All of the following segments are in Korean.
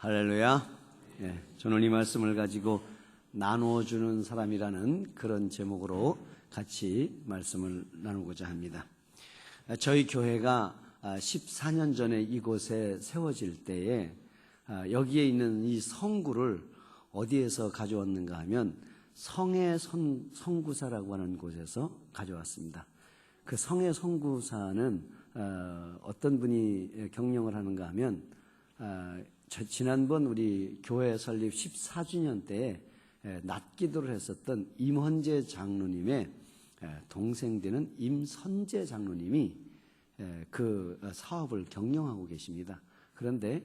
할렐루야. 저는 이 말씀을 가지고 나누어주는 사람이라는 그런 제목으로 같이 말씀을 나누고자 합니다. 저희 교회가 14년 전에 이곳에 세워질 때에 여기에 있는 이 성구를 어디에서 가져왔는가 하면 성의 성구사라고 하는 곳에서 가져왔습니다. 그 성의 성구사는 어떤 분이 경영을 하는가 하면 지난번 우리 교회 설립 14주년 때에 낮기도를 했었던 임헌재 장로님의 동생 되는 임선재 장로님이 그 사업을 경영하고 계십니다. 그런데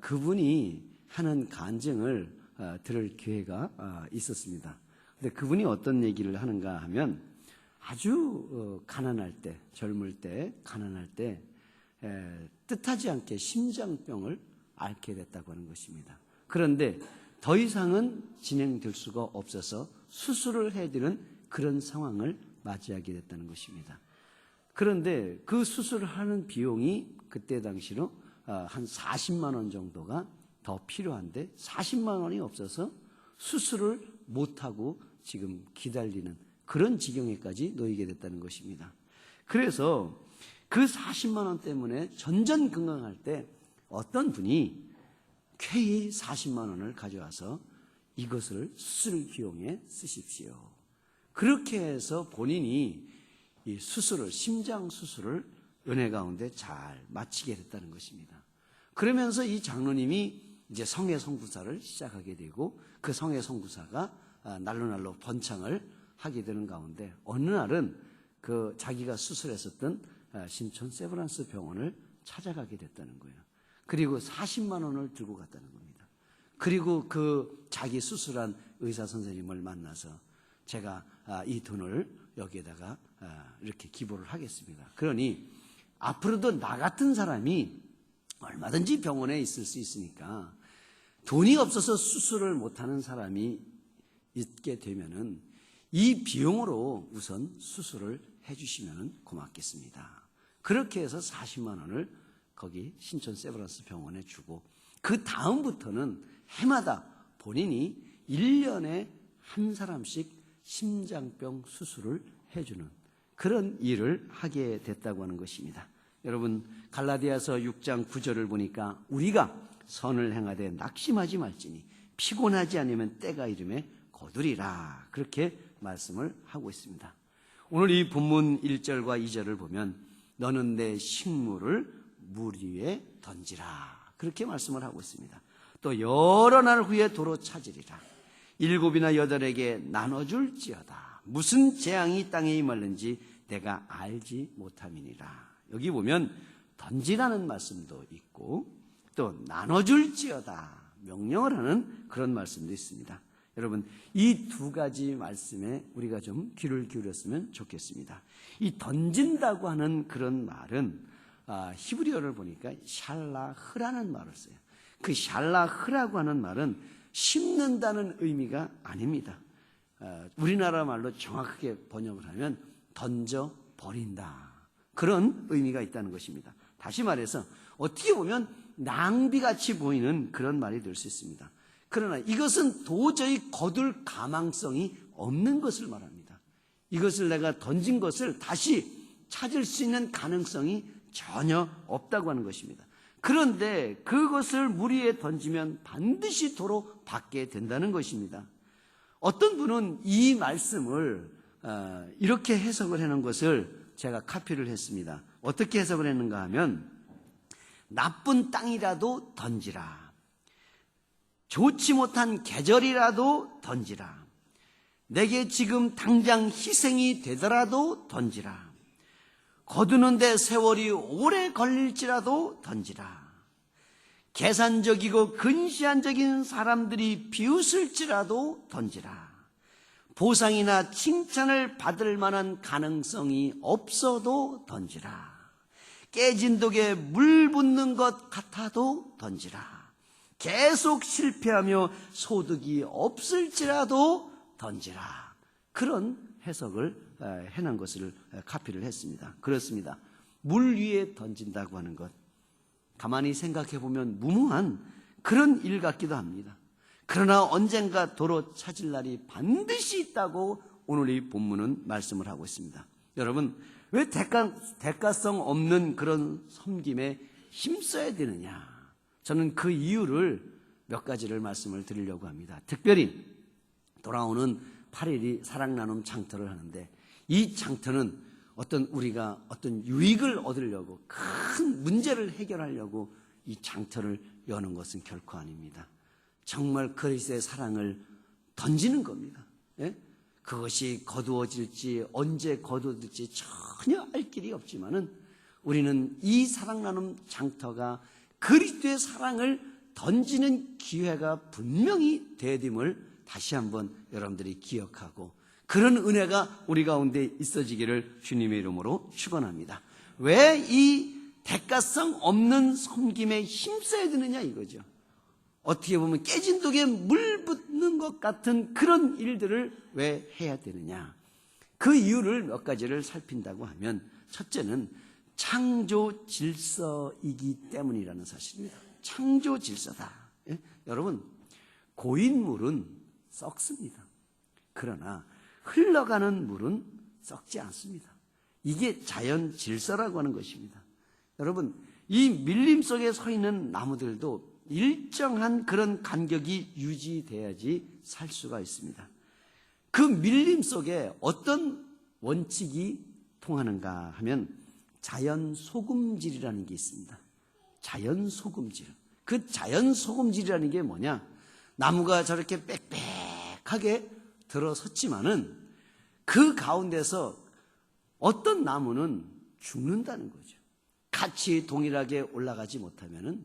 그분이 하는 간증을 들을 기회가 있었습니다. 근데 그분이 어떤 얘기를 하는가 하면 아주 가난할 때, 젊을 때, 가난할 때 뜻하지 않게 심장병을 앓게 됐다고 하는 것입니다. 그런데 더 이상은 진행될 수가 없어서 수술을 해야 되는 그런 상황을 맞이하게 됐다는 것입니다. 그런데 그 수술을 하는 비용이 그때 당시로 한 40만 원 정도가 더 필요한데 40만 원이 없어서 수술을 못하고 지금 기다리는 그런 지경에까지 놓이게 됐다는 것입니다. 그래서 그 40만 원 때문에 전전긍긍할 때 어떤 분이 쾌히 40만 원을 가져와서 이것을 수술 비용에 쓰십시오. 그렇게 해서 본인이 이 수술을, 심장 수술을 은혜 가운데 잘 마치게 됐다는 것입니다. 그러면서 이 장로님이 이제 성의 성구사를 시작하게 되고 그 성의 성구사가 날로 번창을 하게 되는 가운데 어느 날은 그 자기가 수술했었던 신촌 세브란스 병원을 찾아가게 됐다는 거예요. 그리고 40만 원을 들고 갔다는 겁니다. 그리고 그 자기 수술한 의사 선생님을 만나서 제가 이 돈을 여기에다가 이렇게 기부를 하겠습니다. 그러니 앞으로도 나 같은 사람이 얼마든지 병원에 있을 수 있으니까 돈이 없어서 수술을 못하는 사람이 있게 되면은 이 비용으로 우선 수술을 해주시면 고맙겠습니다. 그렇게 해서 40만 원을 거기 신촌 세브란스 병원에 주고 그 다음부터는 해마다 본인이 1년에 한 사람씩 심장병 수술을 해주는 그런 일을 하게 됐다고 하는 것입니다. 여러분 갈라디아서 6장 9절을 보니까 우리가 선을 행하되 낙심하지 말지니 피곤하지 않으면 때가 이름에 거두리라 그렇게 말씀을 하고 있습니다. 오늘 이 본문 1절과 2절을 보면 너는 내 식물을 물 위에 던지라 그렇게 말씀을 하고 있습니다. 또 여러 날 후에 도로 찾으리라 7이나 8에게 나눠줄지어다 무슨 재앙이 땅에 임하는지 내가 알지 못함이니라. 여기 보면 던지라는 말씀도 있고 또 나눠줄지어다 명령을 하는 그런 말씀도 있습니다. 여러분 이 두 가지 말씀에 우리가 좀 귀를 기울였으면 좋겠습니다. 이 던진다고 하는 그런 말은 히브리어를 보니까 샬라흐라는 말을 써요. 그 샬라흐라고 하는 말은 심는다는 의미가 아닙니다. 우리나라 말로 정확하게 번역을 하면 던져버린다 그런 의미가 있다는 것입니다. 다시 말해서 어떻게 보면 낭비같이 보이는 그런 말이 될 수 있습니다. 그러나 이것은 도저히 거둘 가망성이 없는 것을 말합니다. 이것을 내가 던진 것을 다시 찾을 수 있는 가능성이 전혀 없다고 하는 것입니다. 그런데 그것을 물 위에 던지면 반드시 도로 받게 된다는 것입니다. 어떤 분은 이 말씀을 이렇게 해석을 해놓은 것을 제가 카피를 했습니다. 어떻게 해석을 했는가 하면 나쁜 땅이라도 던지라. 좋지 못한 계절이라도 던지라. 내게 지금 당장 희생이 되더라도 던지라. 거두는데 세월이 오래 걸릴지라도 던지라. 계산적이고 근시안적인 사람들이 비웃을지라도 던지라. 보상이나 칭찬을 받을 만한 가능성이 없어도 던지라. 깨진 독에 물 붓는 것 같아도 던지라. 계속 실패하며 소득이 없을지라도 던지라. 그런 해석을 해놓은 것을 카피를 했습니다. 그렇습니다. 물 위에 던진다고 하는 것 가만히 생각해 보면 무모한 그런 일 같기도 합니다. 그러나 언젠가 도로 찾을 날이 반드시 있다고 오늘 이 본문은 말씀을 하고 있습니다. 여러분, 왜 대가성 없는 그런 섬김에 힘써야 되느냐? 저는 그 이유를 몇 가지를 말씀을 드리려고 합니다. 특별히 돌아오는 8일이 사랑 나눔 장터를 하는데, 이 장터는 우리가 어떤 유익을 얻으려고, 큰 문제를 해결하려고 이 장터를 여는 것은 결코 아닙니다. 정말 그리스도의 사랑을 던지는 겁니다. 예? 그것이 거두어질지 언제 거두어질지 전혀 알 길이 없지만은 우리는 이 사랑 나눔 장터가 그리스도의 사랑을 던지는 기회가 분명히 되됨을 다시 한번 여러분들이 기억하고, 그런 은혜가 우리 가운데 있어지기를 주님의 이름으로 축원합니다. 왜 이 대가성 없는 섬김에 힘써야 되느냐 이거죠. 어떻게 보면 깨진 독에 물 붓는 것 같은 그런 일들을 왜 해야 되느냐. 그 이유를 몇 가지를 살핀다고 하면, 첫째는 창조 질서이기 때문이라는 사실입니다. 창조 질서다. 예? 여러분, 고인물은 썩습니다. 그러나 흘러가는 물은 썩지 않습니다. 이게 자연 질서라고 하는 것입니다. 여러분, 이 밀림 속에 서 있는 나무들도 일정한 그런 간격이 유지돼야지 살 수가 있습니다. 그 밀림 속에 어떤 원칙이 통하는가 하면 자연 소금질이라는 게 있습니다. 자연 소금질. 그 자연 소금질이라는 게 뭐냐? 나무가 저렇게 빽빽하게 들어섰지만은 그 가운데서 어떤 나무는 죽는다는 거죠. 같이 동일하게 올라가지 못하면은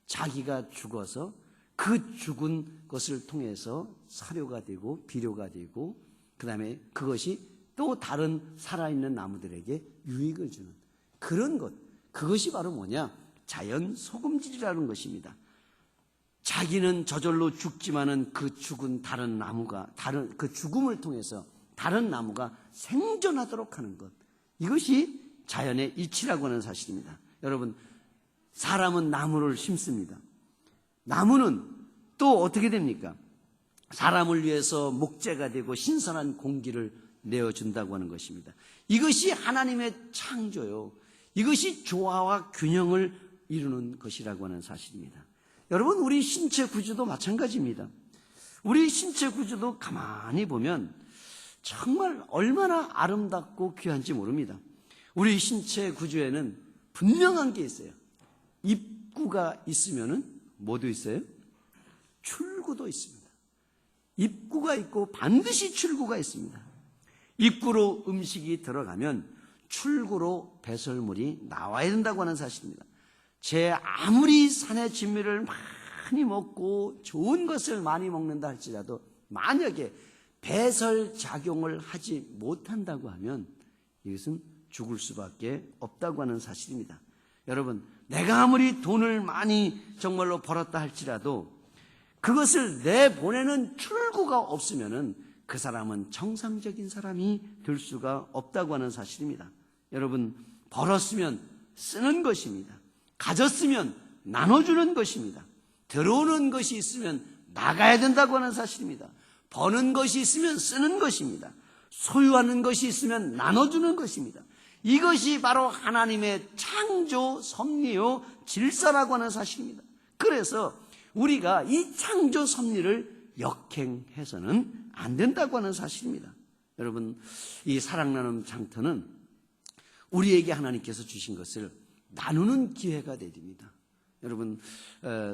자기가 죽어서 그 죽은 것을 통해서 사료가 되고 비료가 되고, 그 다음에 그것이 또 다른 살아있는 나무들에게 유익을 주는 그런 것, 그것이 바로 뭐냐? 자연 소금질이라는 것입니다. 자기는 저절로 죽지만은 그 죽은 다른 나무가, 그 죽음을 통해서 다른 나무가 생존하도록 하는 것, 이것이 자연의 이치라고 하는 사실입니다. 여러분, 사람은 나무를 심습니다. 나무는 또 어떻게 됩니까? 사람을 위해서 목재가 되고 신선한 공기를 내어준다고 하는 것입니다. 이것이 하나님의 창조요, 이것이 조화와 균형을 이루는 것이라고 하는 사실입니다. 여러분, 우리 신체 구조도 마찬가지입니다. 우리 신체 구조도 가만히 보면 정말 얼마나 아름답고 귀한지 모릅니다. 우리 신체 구조에는 분명한 게 있어요. 입구가 있으면은 뭐도 있어요? 출구도 있습니다. 입구가 있고 반드시 출구가 있습니다. 입구로 음식이 들어가면 출구로 배설물이 나와야 된다고 하는 사실입니다. 제 아무리 산의 진미를 많이 먹고 좋은 것을 많이 먹는다 할지라도 만약에 배설 작용을 하지 못한다고 하면 이것은 죽을 수밖에 없다고 하는 사실입니다. 여러분, 내가 아무리 돈을 많이 정말로 벌었다 할지라도 그것을 내보내는 출구가 없으면은 그 사람은 정상적인 사람이 될 수가 없다고 하는 사실입니다. 여러분, 벌었으면 쓰는 것입니다. 가졌으면 나눠주는 것입니다. 들어오는 것이 있으면 나가야 된다고 하는 사실입니다. 버는 것이 있으면 쓰는 것입니다. 소유하는 것이 있으면 나눠주는 것입니다. 이것이 바로 하나님의 창조 섭리요 질서라고 하는 사실입니다. 그래서 우리가 이 창조 섭리를 역행해서는 안 된다고 하는 사실입니다. 여러분, 이 사랑 나눔 장터는 우리에게 하나님께서 주신 것을 나누는 기회가 됩니다. 여러분,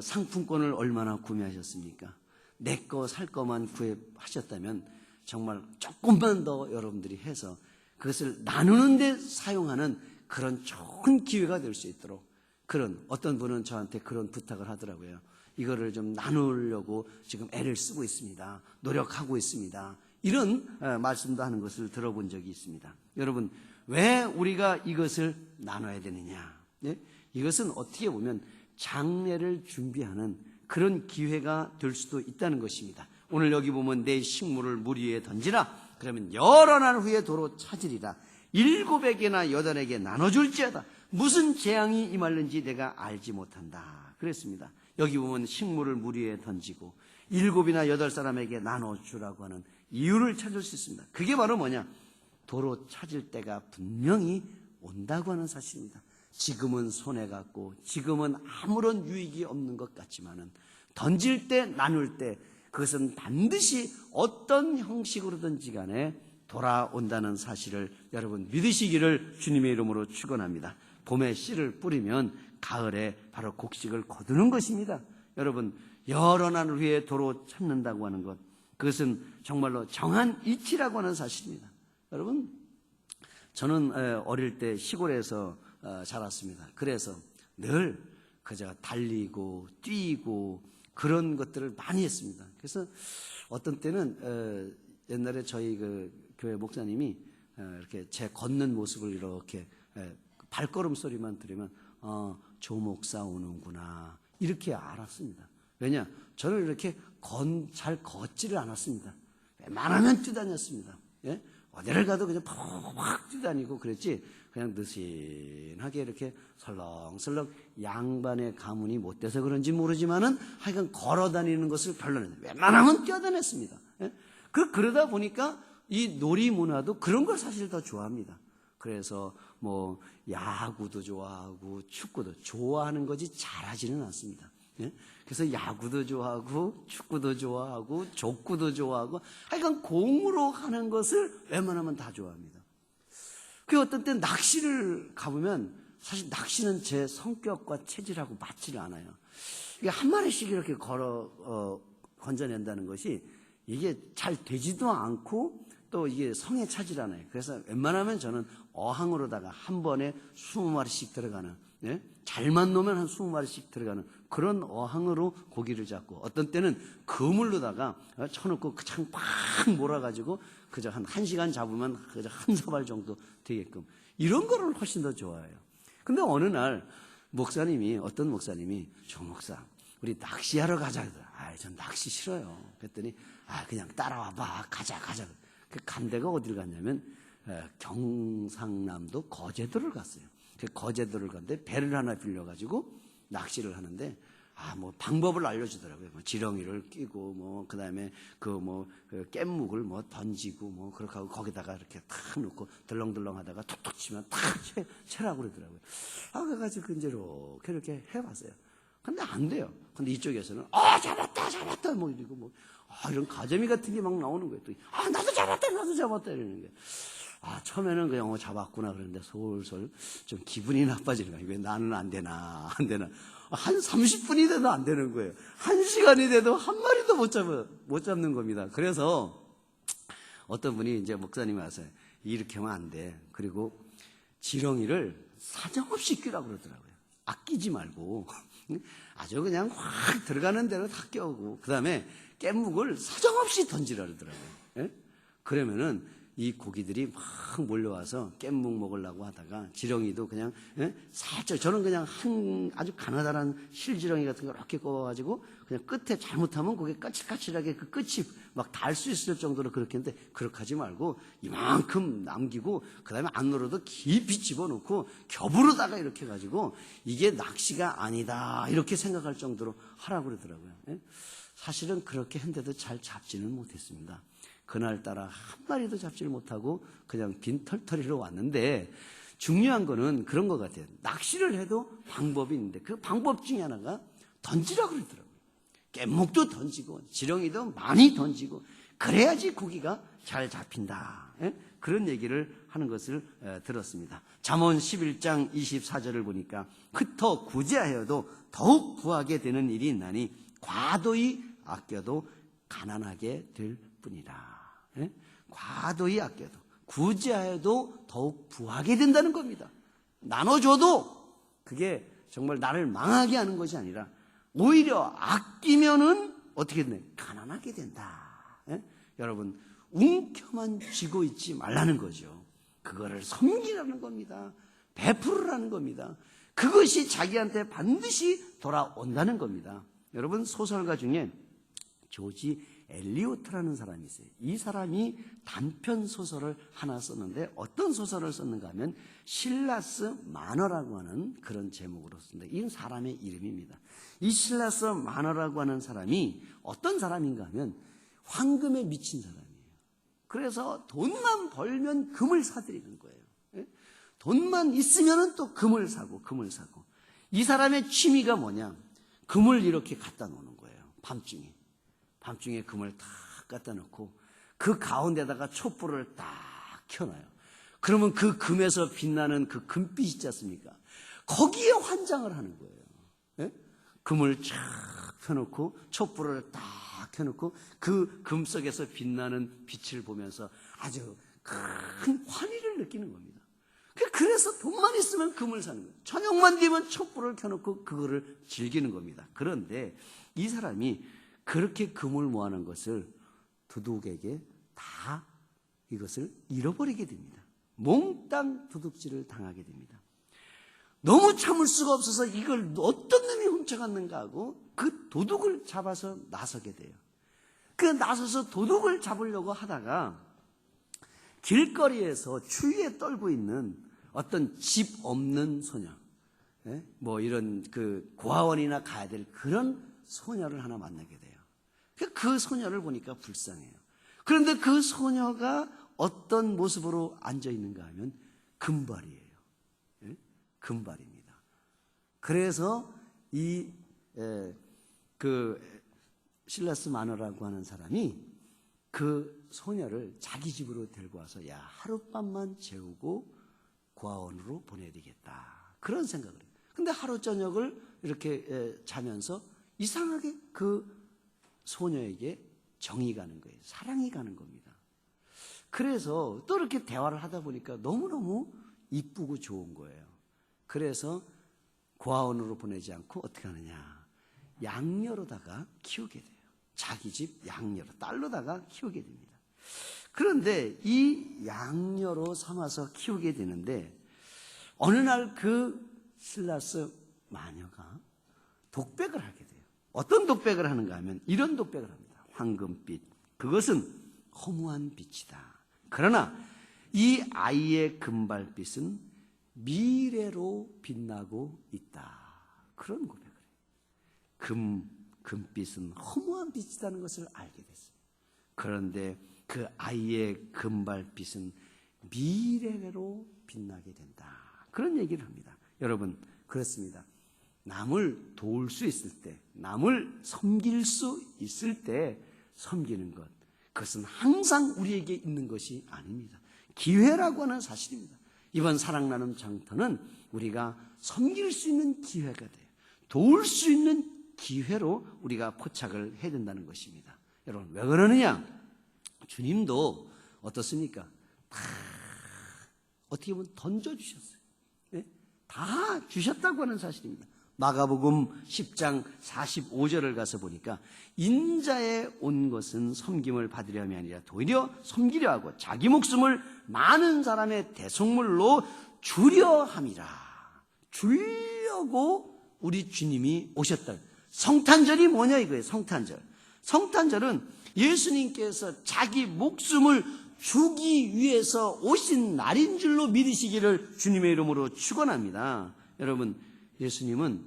상품권을 얼마나 구매하셨습니까? 내 거 살 거만 구입하셨다면 정말 조금만 더 여러분들이 해서 그것을 나누는 데 사용하는 그런 좋은 기회가 될 수 있도록, 그런 어떤 분은 저한테 그런 부탁을 하더라고요. 이거를 좀 나누려고 지금 애를 쓰고 있습니다. 노력하고 있습니다. 이런 말씀도 하는 것을 들어본 적이 있습니다. 여러분, 왜 우리가 이것을 나눠야 되느냐? 네? 이것은 어떻게 보면 장례를 준비하는 그런 기회가 될 수도 있다는 것입니다. 오늘 여기 보면 내 식물을 물 위에 던지라. 그러면 여러 날 후에 도로 찾으리라. 7에게나 8에게 나눠줄지어다. 무슨 재앙이 임할는지 내가 알지 못한다. 그랬습니다. 여기 보면 식물을 물 위에 던지고 7이나 8사람에게 나눠주라고 하는 이유를 찾을 수 있습니다. 그게 바로 뭐냐? 도로 찾을 때가 분명히 온다고 하는 사실입니다. 지금은 손해같고 지금은 아무런 유익이 없는 것 같지만은 던질 때 나눌 때 그것은 반드시 어떤 형식으로든지 간에 돌아온다는 사실을 여러분 믿으시기를 주님의 이름으로 축원합니다. 봄에 씨를 뿌리면 가을에 바로 곡식을 거두는 것입니다. 여러분 여러 날 후에 도로 찾는다고 하는 것, 그것은 정말로 정한 이치라고 하는 사실입니다. 여러분 저는 어릴 때 시골에서 자랐습니다. 그래서 늘 그저 달리고 뛰고 그런 것들을 많이 했습니다. 그래서 어떤 때는 옛날에 저희 그 교회 목사님이 이렇게 제 걷는 모습을 이렇게 발걸음 소리만 들으면 조 목사 오는구나 이렇게 알았습니다. 왜냐? 저는 이렇게 잘 걷지를 않았습니다. 웬만하면 뛰다녔습니다. 예? 어디를 가도 그냥 팍 뛰다니고 그랬지 그냥 느슨하게 이렇게 설렁설렁 양반의 가문이 못 돼서 그런지 모르지만은 하여간 걸어 다니는 것을 별로는 웬만하면 뛰어다녔습니다. 예? 그러다 보니까 이 놀이 문화도 그런 걸 사실 더 좋아합니다. 그래서 뭐 야구도 좋아하고 축구도 좋아하는 거지 잘하지는 않습니다. 예? 그래서 야구도 좋아하고 축구도 좋아하고 족구도 좋아하고 하여간 공으로 하는 것을 웬만하면 다 좋아합니다. 그 어떤 때 낚시를 가보면 사실 낚시는 제 성격과 체질하고 맞지를 않아요. 이게 한 마리씩 이렇게 건져낸다는 것이 이게 잘 되지도 않고 또 이게 성에 차질 않아요. 그래서 웬만하면 저는 어항으로다가 한 번에 20마리씩 들어가는, 예? 잘만 놓으면 한 20마리씩 들어가는 그런 어항으로 고기를 잡고 어떤 때는 그물로다가 쳐놓고 그냥 팍 몰아가지고 그저 한 1시간 잡으면 그저 한 사발 정도 되게끔 이런 거를 훨씬 더 좋아해요. 근데 어느 날 어떤 목사님이 조 목사 우리 낚시하러 가자. 전 낚시 싫어요. 그랬더니 그냥 따라와봐. 가자. 그 간 데가 어디를 갔냐면 경상남도 거제도를 갔어요. 그 거제도를 갔는데 배를 하나 빌려가지고 낚시를 하는데 뭐 방법을 알려주더라고요. 뭐 지렁이를 끼고 그다음에 그 깻묵을 던지고 그렇게 하고 거기다가 이렇게 탁 놓고 덜렁덜렁하다가 툭툭 치면 탁 채라고 그러더라고요. 그래가지고 이제 이렇게 해봤어요. 근데 안 돼요. 근데 이쪽에서는 잡았다 이러고 이런 가재미 같은 게 막 나오는 거예요. 또 나도 잡았다 이러는 거예요. 처음에는 그냥 잡았구나 그러는데 솔솔 좀 기분이 나빠지는 거예요. 왜 나는 안 되나. 한 30분이 돼도 안 되는 거예요. 1시간이 돼도 한 마리도 못 잡는 겁니다. 그래서 어떤 분이 이제 목사님이 와서 이렇게 하면 안 돼. 그리고 지렁이를 사정없이 끼라고 그러더라고요. 아끼지 말고 아주 그냥 확 들어가는 대로 다 껴오고 그 다음에 깻묵을 사정없이 던지라 그러더라고요. 예? 그러면은 이 고기들이 막 몰려와서 깻묵 먹으려고 하다가 지렁이도 그냥 살짝 저는 그냥 아주 가느다란 실지렁이 같은 걸 이렇게 꼽아가지고 그냥 끝에 잘못하면 그게 까칠까칠하게 그 끝이 막 닿을 수 있을 정도로 그렇게 했는데 그렇게 하지 말고 이만큼 남기고 그 다음에 안으로도 깊이 집어넣고 겹으로다가 이렇게 해가지고 이게 낚시가 아니다 이렇게 생각할 정도로 하라고 그러더라고요. 사실은 그렇게 했는데도 잘 잡지는 못했습니다. 그날따라 한 마리도 잡지를 못하고 그냥 빈털터리로 왔는데 중요한 거는 그런 것 같아요. 낚시를 해도 방법이 있는데 그 방법 중에 하나가 던지라고 그러더라고요. 깻묵도 던지고 지렁이도 많이 던지고 그래야지 고기가 잘 잡힌다. 그런 얘기를 하는 것을 들었습니다. 잠언 11장 24절을 보니까 흩어 구제하여도 더욱 부하게 되는 일이 있나니 과도히 아껴도 가난하게 될 뿐이라. 과도히 아껴도 구제하여도 더욱 부하게 된다는 겁니다. 나눠줘도 그게 정말 나를 망하게 하는 것이 아니라 오히려 아끼면은 어떻게 되냐? 가난하게 된다. 여러분 움켜만 쥐고 있지 말라는 거죠. 그거를 섬기라는 겁니다. 베풀으라는 겁니다. 그것이 자기한테 반드시 돌아온다는 겁니다. 여러분 소설가 중에 조지 엘리오트라는 사람이 있어요. 이 사람이 단편 소설을 하나 썼는데 어떤 소설을 썼는가 하면 실라스 마너라고 하는 그런 제목으로 썼는데 이건 사람의 이름입니다. 이 실라스 마너라고 하는 사람이 어떤 사람인가 하면 황금에 미친 사람이에요. 그래서 돈만 벌면 금을 사들이는 거예요. 돈만 있으면 또 금을 사고. 이 사람의 취미가 뭐냐? 금을 이렇게 갖다 놓는 거예요. 밤중에 금을 다 갖다 놓고 그 가운데다가 촛불을 딱 켜놔요. 그러면 그 금에서 빛나는 그 금빛이 있지 않습니까? 거기에 환장을 하는 거예요. 예? 금을 쫙 켜놓고 촛불을 딱 켜놓고 그 금 속에서 빛나는 빛을 보면서 아주 큰 환희를 느끼는 겁니다. 그래서 돈만 있으면 금을 사는 거예요. 저녁만 되면 촛불을 켜놓고 그거를 즐기는 겁니다. 그런데 이 사람이 그렇게 금을 모아놓은 것을 도둑에게 다 이것을 잃어버리게 됩니다. 몽땅 도둑질을 당하게 됩니다. 너무 참을 수가 없어서 이걸 어떤 놈이 훔쳐갔는가 하고 그 도둑을 잡아서 나서게 돼요. 그 나서서 도둑을 잡으려고 하다가 길거리에서 추위에 떨고 있는 어떤 집 없는 소녀, 뭐 이런 그 고아원이나 가야 될 그런 소녀를 하나 만나게 돼요. 그 소녀를 보니까 불쌍해요. 그런데 그 소녀가 어떤 모습으로 앉아 있는가 하면 금발이에요. 금발입니다. 그래서 그 실라스 마너라고 하는 사람이 그 소녀를 자기 집으로 데리고 와서 야, 하룻밤만 재우고 고아원으로 보내야 되겠다. 그런 생각을 해요. 근데 하루 저녁을 이렇게 자면서 이상하게 그 소녀에게 정이 가는 거예요. 사랑이 가는 겁니다. 그래서 또 이렇게 대화를 하다 보니까 너무너무 이쁘고 좋은 거예요. 그래서 고아원으로 보내지 않고 어떻게 하느냐. 양녀로다가 키우게 돼요. 자기 집 양녀로, 딸로다가 키우게 됩니다. 그런데 이 양녀로 삼아서 키우게 되는데 어느 날 그 실라스 마녀가 독백을 하게 돼요. 어떤 독백을 하는가 하면 이런 독백을 합니다. 황금빛, 그것은 허무한 빛이다. 그러나 이 아이의 금발빛은 미래로 빛나고 있다. 그런 고백을 해요. 금빛은 허무한 빛이라는 것을 알게 됐어요. 그런데 그 아이의 금발빛은 미래로 빛나게 된다. 그런 얘기를 합니다. 여러분, 그렇습니다. 남을 도울 수 있을 때, 남을 섬길 수 있을 때 섬기는 것, 그것은 항상 우리에게 있는 것이 아닙니다. 기회라고 하는 사실입니다. 이번 사랑나눔 장터는 우리가 섬길 수 있는 기회가 돼요. 도울 수 있는 기회로 우리가 포착을 해야 된다는 것입니다. 여러분, 왜 그러느냐? 주님도 어떻습니까? 다 어떻게 보면 던져주셨어요. 네? 다 주셨다고 하는 사실입니다. 마가복음 10장 45절을 가서 보니까 인자에 온 것은 섬김을 받으려함이 아니라 도리어 섬기려 하고 자기 목숨을 많은 사람의 대속물로 주려 함이라. 주려고 우리 주님이 오셨다. 성탄절이 뭐냐 이거예요. 성탄절은 예수님께서 자기 목숨을 주기 위해서 오신 날인 줄로 믿으시기를 주님의 이름으로 축원합니다. 여러분, 예수님은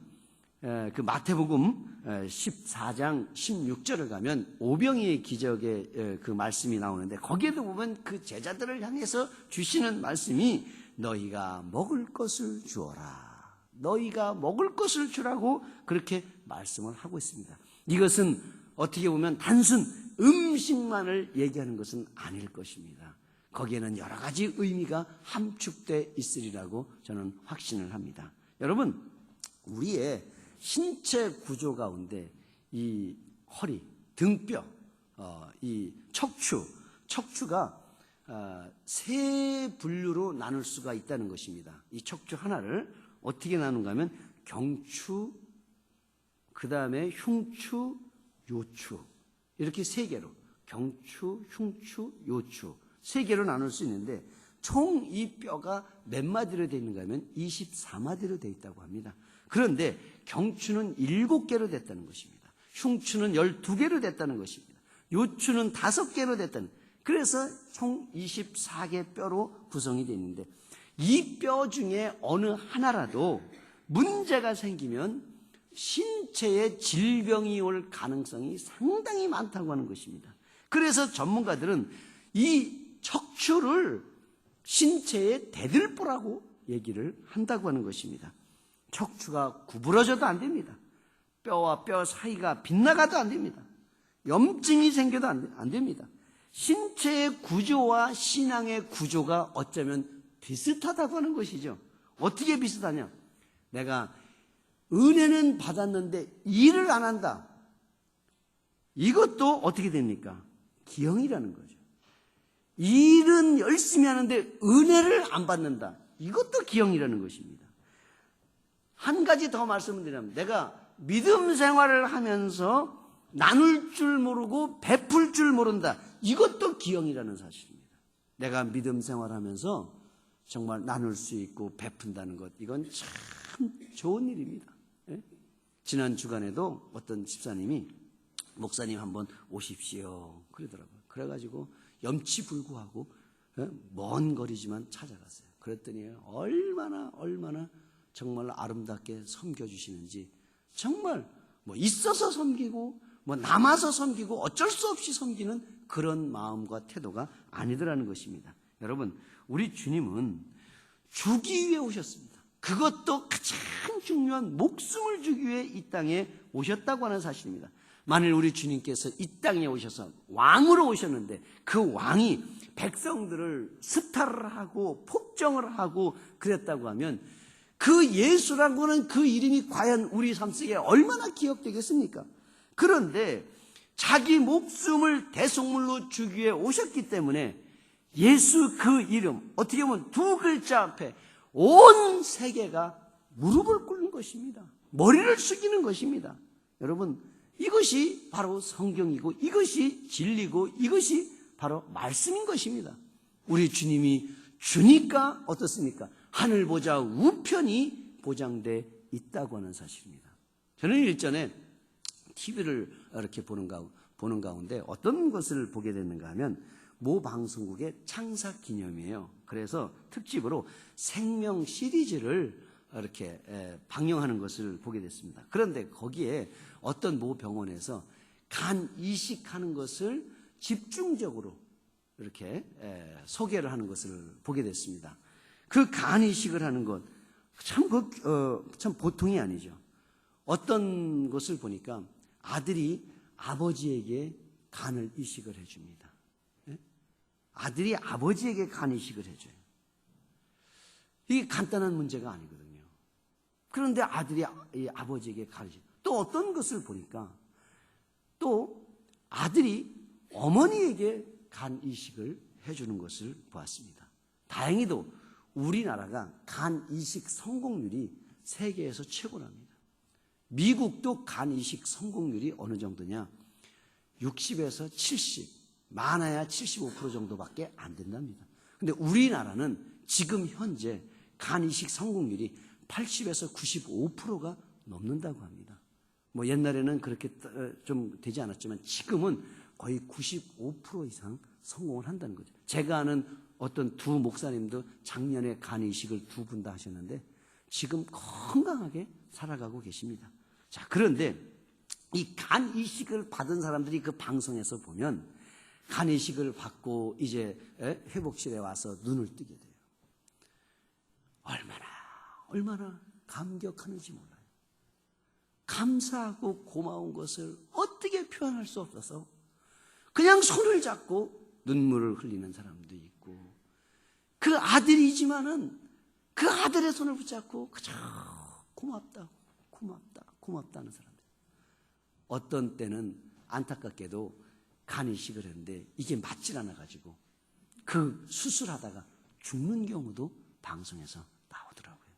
그 마태복음 14장 16절을 가면 오병이의 기적의 그 말씀이 나오는데 거기에도 보면 그 제자들을 향해서 주시는 말씀이 너희가 먹을 것을 주어라. 너희가 먹을 것을 주라고 그렇게 말씀을 하고 있습니다. 이것은 어떻게 보면 단순 음식만을 얘기하는 것은 아닐 것입니다. 거기에는 여러 가지 의미가 함축되어 있으리라고 저는 확신을 합니다. 여러분, 우리의 신체 구조 가운데 이 허리, 등뼈, 이 척추가 세 분류로 나눌 수가 있다는 것입니다. 이 척추 하나를 어떻게 나누는가 하면 경추, 그 다음에 흉추, 요추, 이렇게 세 개로, 경추, 흉추, 요추 세 개로 나눌 수 있는데 총 이 뼈가 몇 마디로 되어 있는가 하면 24마디로 되어 있다고 합니다. 그런데 경추는 7개로 됐다는 것입니다. 흉추는 12개로 됐다는 것입니다. 요추는 5개로 됐던, 그래서 총 24개 뼈로 구성이 되어 있는데, 이 뼈 중에 어느 하나라도 문제가 생기면 신체에 질병이 올 가능성이 상당히 많다고 하는 것입니다. 그래서 전문가들은 이 척추를 신체의 대들보라고 얘기를 한다고 하는 것입니다. 척추가 구부러져도 안 됩니다. 뼈와 뼈 사이가 빗나가도 안 됩니다. 염증이 생겨도 안 됩니다. 신체의 구조와 신앙의 구조가 어쩌면 비슷하다고 하는 것이죠. 어떻게 비슷하냐? 내가 은혜는 받았는데 일을 안 한다. 이것도 어떻게 됩니까? 기형이라는 거죠. 일은 열심히 하는데 은혜를 안 받는다. 이것도 기형이라는 것입니다. 한 가지 더 말씀을 드리면, 내가 믿음 생활을 하면서 나눌 줄 모르고 베풀 줄 모른다. 이것도 기형이라는 사실입니다. 내가 믿음 생활하면서 정말 나눌 수 있고 베푼다는 것, 이건 참 좋은 일입니다. 예? 지난 주간에도 어떤 집사님이 목사님 한번 오십시오 그러더라고요. 그래가지고 염치불구하고 먼 거리지만 찾아갔어요. 그랬더니 얼마나 정말 아름답게 섬겨주시는지, 정말 뭐 있어서 섬기고 뭐 남아서 섬기고 어쩔 수 없이 섬기는 그런 마음과 태도가 아니더라는 것입니다. 여러분, 우리 주님은 주기 위해 오셨습니다. 그것도 가장 중요한 목숨을 주기 위해 이 땅에 오셨다고 하는 사실입니다. 만일 우리 주님께서 이 땅에 오셔서 왕으로 오셨는데 그 왕이 백성들을 스타를 하고 폭정을 하고 그랬다고 하면 그 예수라고 하는 그 이름이 과연 우리 삶 속에 얼마나 기억되겠습니까? 그런데 자기 목숨을 대속물로 주기 위해 오셨기 때문에 예수 그 이름, 어떻게 보면 2글자 앞에 온 세계가 무릎을 꿇는 것입니다. 머리를 숙이는 것입니다. 여러분, 이것이 바로 성경이고 이것이 진리고 이것이 바로 말씀인 것입니다. 우리 주님이 주니까 어떻습니까? 하늘 보좌 우편이 보장돼 있다고 하는 사실입니다. 저는 일전에 TV를 이렇게 보는 가운데 어떤 것을 보게 됐는가 하면 모 방송국의 창사 기념이에요. 그래서 특집으로 생명 시리즈를 이렇게 방영하는 것을 보게 됐습니다. 그런데 거기에 어떤 모 병원에서 간 이식하는 것을 집중적으로 이렇게 소개를 하는 것을 보게 됐습니다. 그 간 이식을 하는 것 참 보통이 아니죠. 어떤 것을 보니까 아들이 아버지에게 간을 이식을 해줍니다. 아들이 아버지에게 간 이식을 해줘요. 이게 간단한 문제가 아니거든요. 그런데 아들이 아버지에게 간 이식. 또 어떤 것을 보니까 또 아들이 어머니에게 간 이식을 해주는 것을 보았습니다. 다행히도 우리나라가 간 이식 성공률이 세계에서 최고랍니다. 미국도 간 이식 성공률이 어느 정도냐? 60에서 70, 많아야 75% 정도밖에 안 된답니다. 근데 우리나라는 지금 현재 간 이식 성공률이 80에서 95%가 넘는다고 합니다. 뭐 옛날에는 그렇게 좀 되지 않았지만 지금은 거의 95% 이상 성공을 한다는 거죠. 제가 아는 어떤 2 목사님도 작년에 간 이식을 2분 다 하셨는데 지금 건강하게 살아가고 계십니다. 자, 그런데 이 간 이식을 받은 사람들이 그 방송에서 보면 간 이식을 받고 이제 회복실에 와서 눈을 뜨게 돼요. 얼마나 감격하는지 몰라요. 감사하고 고마운 것을 어떻게 표현할 수 없어서 그냥 손을 잡고 눈물을 흘리는 사람도 있고, 그 아들이지만은 그 아들의 손을 붙잡고 그저 고맙다는 사람들. 어떤 때는 안타깝게도 간 이식을 했는데 이게 맞질 않아가지고 그 수술하다가 죽는 경우도 방송에서 나오더라고요.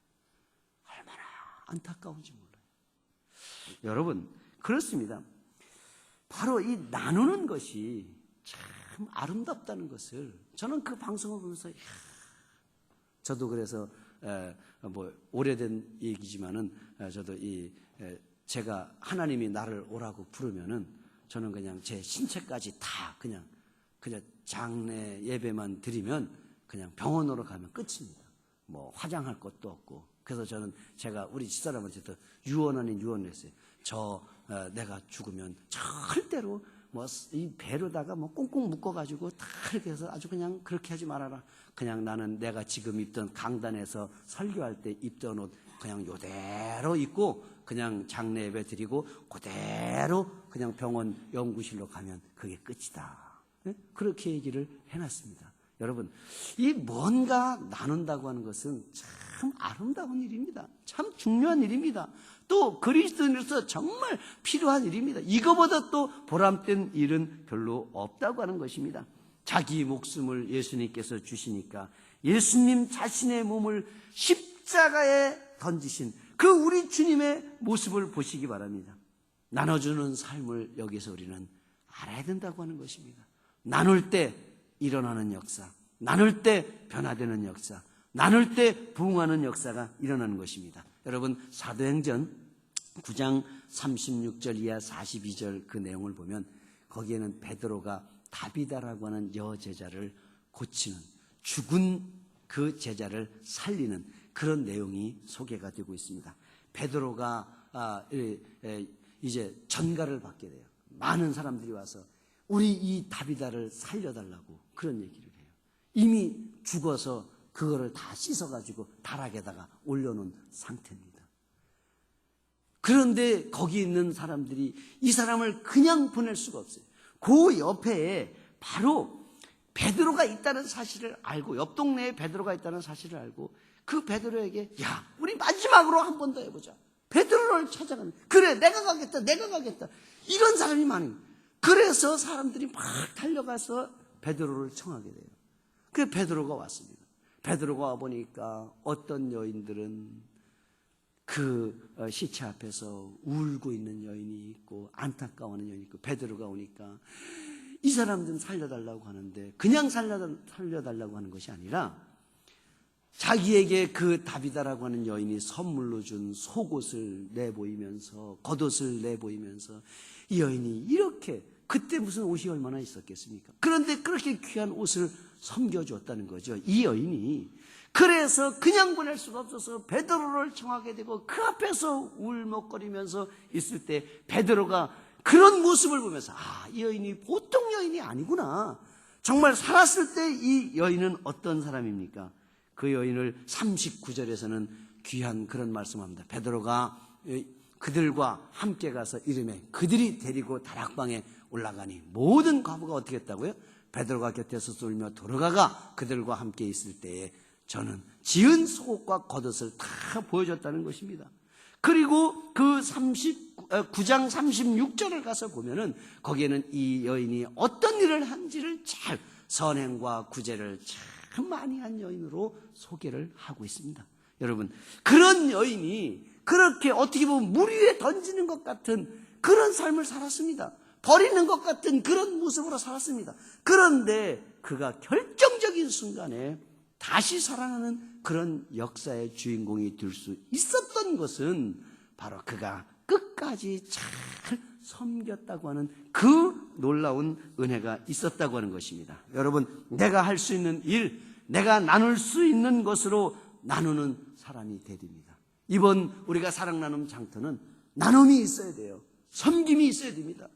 얼마나 안타까운지 몰라요. 여러분, 그렇습니다. 바로 이 나누는 것이 참 아름답다는 것을 저는 그 방송을 보면서 저도 그래서 뭐 오래된 얘기지만은 저도 제가 하나님이 나를 오라고 부르면은 저는 그냥 제 신체까지 다 그냥 장례 예배만 드리면 그냥 병원으로 가면 끝입니다. 뭐 화장할 것도 없고. 그래서 제가 우리 집사람한테 유언 아닌 유언을 했어요. 내가 죽으면 절대로 뭐 이 배로다가 뭐 꽁꽁 묶어가지고 다 이렇게 해서 아주 그냥 그렇게 하지 말아라. 그냥 나는 내가 지금 입던 강단에서 설교할 때 입던 옷 그냥 요대로 입고 그냥 장례 예배 드리고 그대로 그냥 병원 연구실로 가면 그게 끝이다. 네? 그렇게 얘기를 해놨습니다. 여러분, 이 뭔가 나눈다고 하는 것은 참 아름다운 일입니다. 참 중요한 일입니다. 또 그리스도인으로서 정말 필요한 일입니다. 이거보다 또 보람된 일은 별로 없다고 하는 것입니다. 자기 목숨을 예수님께서 주시니까 예수님 자신의 몸을 십자가에 던지신 그 우리 주님의 모습을 보시기 바랍니다. 나눠주는 삶을 여기서 우리는 알아야 된다고 하는 것입니다. 나눌 때 일어나는 역사, 나눌 때 변화되는 역사, 나눌 때 부흥하는 역사가 일어나는 것입니다. 여러분, 사도행전 9장 36절 이하 42절 그 내용을 보면 거기에는 베드로가 다비다라고 하는 여제자를 고치는, 죽은 그 제자를 살리는 그런 내용이 소개가 되고 있습니다. 베드로가 이제 전가를 받게 돼요. 많은 사람들이 와서 우리 이 다비다를 살려달라고 그런 얘기를 해요. 이미 죽어서 그거를 다 씻어가지고 다락에다가 올려놓은 상태입니다. 그런데 거기 있는 사람들이 이 사람을 그냥 보낼 수가 없어요. 그 옆에 바로 베드로가 있다는 사실을 알고, 옆 동네에 베드로가 있다는 사실을 알고 그 베드로에게 야, 우리 마지막으로 한 번 더 해보자. 베드로를 찾아가는, 그래 내가 가겠다 이런 사람이 많은 거예요. 그래서 사람들이 막 달려가서 베드로를 청하게 돼요. 그래서 베드로가 왔습니다. 베드로가 와보니까 어떤 여인들은 그 시체 앞에서 울고 있는 여인이 있고 안타까워하는 여인이 있고, 베드로가 오니까 이 사람들은 살려달라고 하는데 그냥 살려달라고 하는 것이 아니라 자기에게 그 다비다라고 하는 여인이 선물로 준 속옷을 내보이면서, 겉옷을 내보이면서 이 여인이 이렇게, 그때 무슨 옷이 얼마나 있었겠습니까? 그런데 그렇게 귀한 옷을 섬겨주었다는 거죠. 이 여인이. 그래서 그냥 보낼 수가 없어서 베드로를 청하게 되고 그 앞에서 울먹거리면서 있을 때 베드로가 그런 모습을 보면서 이 여인이 보통 여인이 아니구나. 정말 살았을 때 이 여인은 어떤 사람입니까? 그 여인을 39절에서는 귀한 그런 말씀합니다. 베드로가 그들과 함께 가서 이르매 그들이 데리고 다락방에 올라가니 모든 과부가 어떻게 했다고요? 베드로가 곁에서 울며 돌아가가 그들과 함께 있을 때에 저는 지은 속옷과 겉옷을 다 보여줬다는 것입니다. 그리고 그 9장 36절을 가서 보면은 거기에는 이 여인이 어떤 일을 한지를 잘, 선행과 구제를 참 많이 한 여인으로 소개를 하고 있습니다. 여러분, 그런 여인이 그렇게 어떻게 보면 물 위에 던지는 것 같은 그런 삶을 살았습니다. 버리는 것 같은 그런 모습으로 살았습니다. 그런데 그가 결정적인 순간에 다시 살아나는 그런 역사의 주인공이 될 수 있었던 것은 바로 그가 끝까지 잘 섬겼다고 하는 그 놀라운 은혜가 있었다고 하는 것입니다. 여러분, 내가 할 수 있는 일, 내가 나눌 수 있는 것으로 나누는 사람이 되야 됩니다. 이번 우리가 사랑 나눔 장터는 나눔이 있어야 돼요. 섬김이 있어야 됩니다.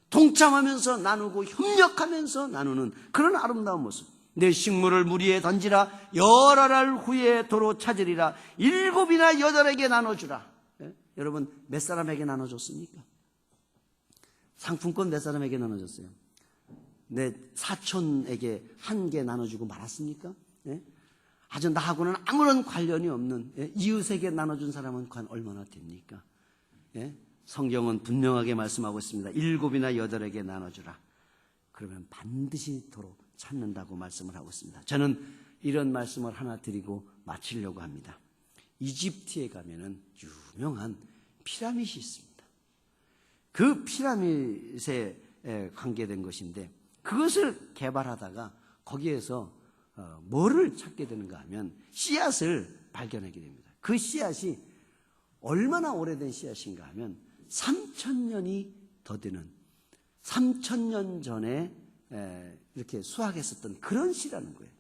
동참하면서 나누고 협력하면서 나누는 그런 아름다운 모습. 내 식물을 물 위에 던지라. 여러 날 후에 도로 찾으리라. 7이나 8에게 나눠주라. 예? 여러분, 몇 사람에게 나눠줬습니까? 상품권 몇 사람에게 나눠줬어요? 내 사촌에게 1개 나눠주고 말았습니까? 예? 아주 나하고는 아무런 관련이 없는, 예? 이웃에게 나눠준 사람은 과연 얼마나 됩니까? 예? 성경은 분명하게 말씀하고 있습니다. 7이나 8에게 나눠주라. 그러면 반드시 도로 찾는다고 말씀을 하고 있습니다. 저는 이런 말씀을 하나 드리고 마치려고 합니다. 이집트에 가면은 유명한 피라밋이 있습니다. 그 피라밋에 관계된 것인데 그것을 개발하다가 거기에서 뭐를 찾게 되는가 하면 씨앗을 발견하게 됩니다. 그 씨앗이 얼마나 오래된 씨앗인가 하면 3,000년이 더 되는 3,000년 전에 이렇게 수확했었던 그런 씨라는 거예요.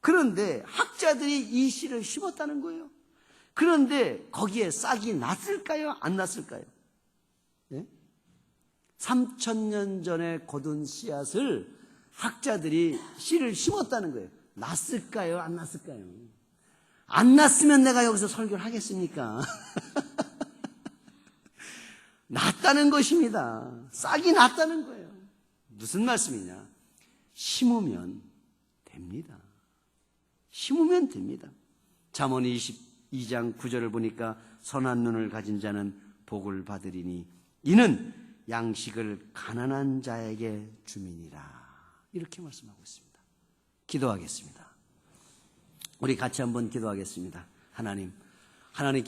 그런데 학자들이 이 씨를 심었다는 거예요. 그런데 거기에 싹이 났을까요? 안 났을까요? 예? 3,000년 전에 거둔 씨앗을 학자들이 씨를 심었다는 거예요. 났을까요? 안 났을까요? 안 났으면 내가 여기서 설교를 하겠습니까? 났다는 것입니다. 싹이 났다는 거예요. 무슨 말씀이냐? 심으면 됩니다. 심으면 됩니다. 잠언 22장 9절을 보니까 선한 눈을 가진 자는 복을 받으리니 이는 양식을 가난한 자에게 주민이라. 이렇게 말씀하고 있습니다. 기도하겠습니다. 우리 같이 한번 기도하겠습니다. 하나님께서